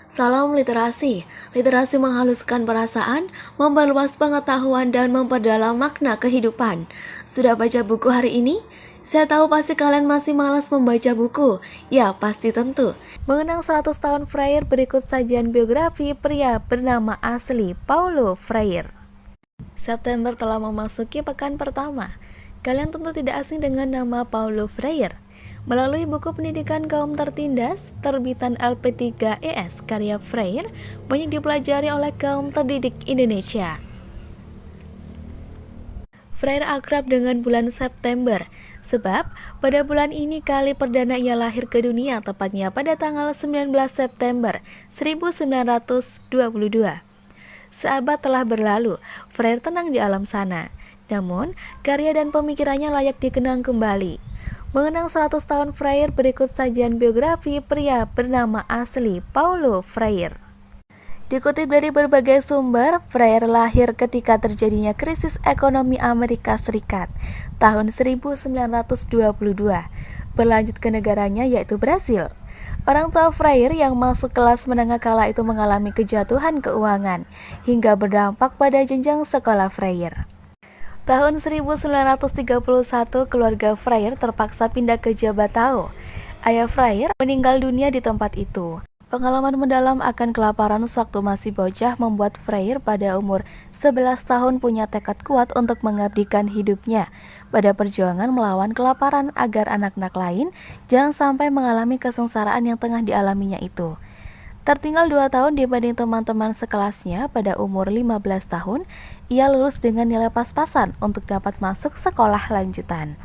Salam literasi. Literasi menghaluskan perasaan, memperluas pengetahuan, dan memperdalam makna kehidupan. Sudah baca buku hari ini? Saya tahu pasti kalian masih malas membaca buku. Ya, pasti tentu. Mengenang 100 tahun Freire, berikut sajian biografi pria bernama asli Paulo Freire. September telah memasuki pekan pertama. Kalian tentu tidak asing dengan nama Paulo Freire. Melalui buku pendidikan kaum tertindas, terbitan LP3ES karya Freire, banyak dipelajari oleh kaum terdidik Indonesia. Freire akrab dengan bulan September, sebab pada bulan ini kali perdana ia lahir ke dunia, tepatnya pada tanggal 19 September 1922. Seabad telah berlalu, Freire tenang di alam sana. Namun, karya dan pemikirannya layak dikenang kembali. Mengenang 100 tahun Freire, berikut sajian biografi pria bernama asli Paulo Freire. Dikutip dari berbagai sumber, Freire lahir ketika terjadinya krisis ekonomi Amerika Serikat tahun 1922, berlanjut ke negaranya yaitu Brasil. Orang tua Freire yang masuk kelas menengah kala itu mengalami kejatuhan keuangan hingga berdampak pada jenjang sekolah Freire. Tahun 1931, keluarga Freire terpaksa pindah ke Jabatao. Ayah Freire meninggal dunia di tempat itu. Pengalaman mendalam akan kelaparan sewaktu masih bocah membuat Freire pada umur 11 tahun punya tekad kuat untuk mengabdikan hidupnya pada perjuangan melawan kelaparan agar anak-anak lain jangan sampai mengalami kesengsaraan yang tengah dialaminya itu. Tertinggal 2 tahun dibanding teman-teman sekelasnya, pada umur 15 tahun, ia lulus dengan nilai pas-pasan untuk dapat masuk sekolah lanjutan.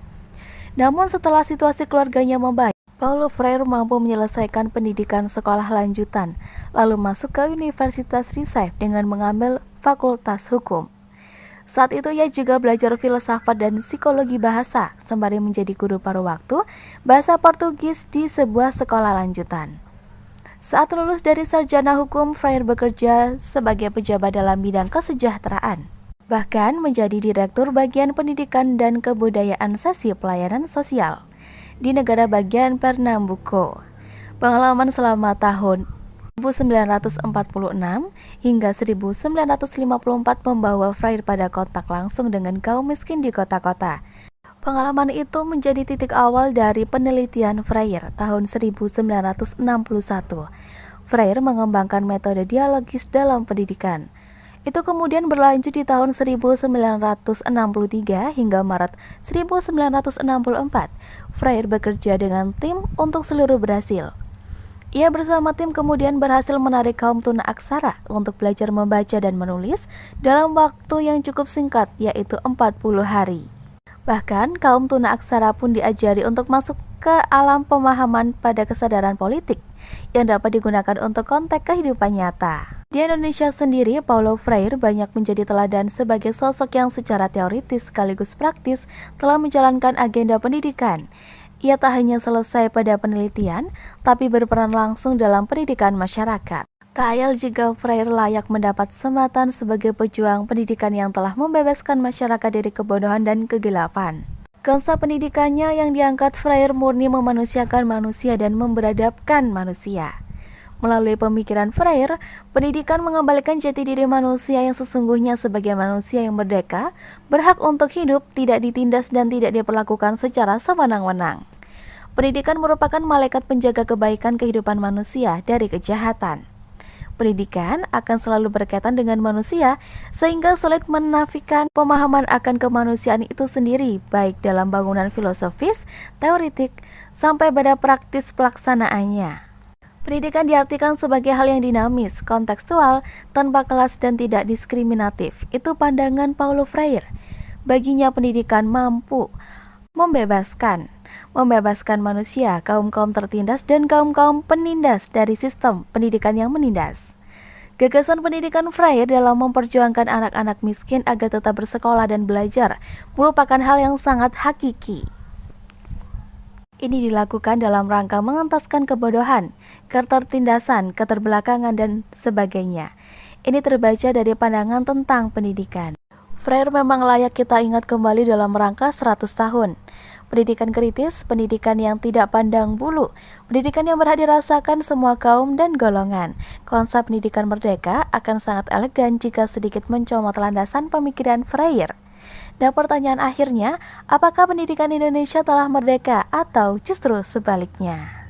Namun setelah situasi keluarganya membaik, Paulo Freire mampu menyelesaikan pendidikan sekolah lanjutan, lalu masuk ke Universitas Recife dengan mengambil Fakultas Hukum. Saat itu ia juga belajar filsafat dan psikologi bahasa, sembari menjadi guru paruh waktu bahasa Portugis di sebuah sekolah lanjutan. Saat lulus dari sarjana hukum, Freire bekerja sebagai pejabat dalam bidang kesejahteraan, bahkan menjadi direktur bagian pendidikan dan kebudayaan sesi pelayanan sosial di negara bagian Pernambuco. Pengalaman selama tahun 1946 hingga 1954 membawa Freire pada kontak langsung dengan kaum miskin di kota-kota. Pengalaman itu menjadi titik awal dari penelitian Freire tahun 1961. Freire mengembangkan metode dialogis dalam pendidikan. Itu kemudian berlanjut di tahun 1963 hingga Maret 1964. Freire bekerja dengan tim untuk seluruh Brasil. Ia bersama tim kemudian berhasil menarik kaum tuna aksara untuk belajar membaca dan menulis dalam waktu yang cukup singkat, yaitu 40 hari. Bahkan, kaum tuna aksara pun diajari untuk masuk ke alam pemahaman pada kesadaran politik yang dapat digunakan untuk konteks kehidupan nyata. Di Indonesia sendiri, Paulo Freire banyak menjadi teladan sebagai sosok yang secara teoritis sekaligus praktis telah menjalankan agenda pendidikan. Ia tak hanya selesai pada penelitian, tapi berperan langsung dalam pendidikan masyarakat. Tak ayal jika Freire layak mendapat sembatan sebagai pejuang pendidikan yang telah membebaskan masyarakat dari kebodohan dan kegelapan. Konsep pendidikannya yang diangkat Freire murni memanusiakan manusia dan memberadabkan manusia. Melalui pemikiran Freire, pendidikan mengembalikan jati diri manusia yang sesungguhnya sebagai manusia yang merdeka, berhak untuk hidup, tidak ditindas dan tidak diperlakukan secara sewenang-wenang. Pendidikan merupakan malaikat penjaga kebaikan kehidupan manusia dari kejahatan. Pendidikan akan selalu berkaitan dengan manusia, sehingga sulit menafikan pemahaman akan kemanusiaan itu sendiri, baik dalam bangunan filosofis, teoritik, sampai pada praktis pelaksanaannya. Pendidikan diartikan sebagai hal yang dinamis, kontekstual, tanpa kelas dan tidak diskriminatif. Itu pandangan Paulo Freire. Baginya pendidikan mampu membebaskan manusia, kaum-kaum tertindas dan kaum-kaum penindas dari sistem pendidikan yang menindas. Gagasan pendidikan Freire dalam memperjuangkan anak-anak miskin agar tetap bersekolah dan belajar merupakan hal yang sangat hakiki. Ini dilakukan dalam rangka mengentaskan kebodohan, ketertindasan, keterbelakangan, dan sebagainya. Ini terbaca dari pandangan tentang pendidikan. Freire memang layak kita ingat kembali dalam rangka 100 tahun. pendidikan kritis, pendidikan yang tidak pandang bulu, pendidikan yang berhak dirasakan semua kaum dan golongan. Konsep pendidikan merdeka akan sangat elegan jika sedikit mencomot landasan pemikiran Freire. Dan pertanyaan akhirnya, apakah pendidikan Indonesia telah merdeka atau justru sebaliknya?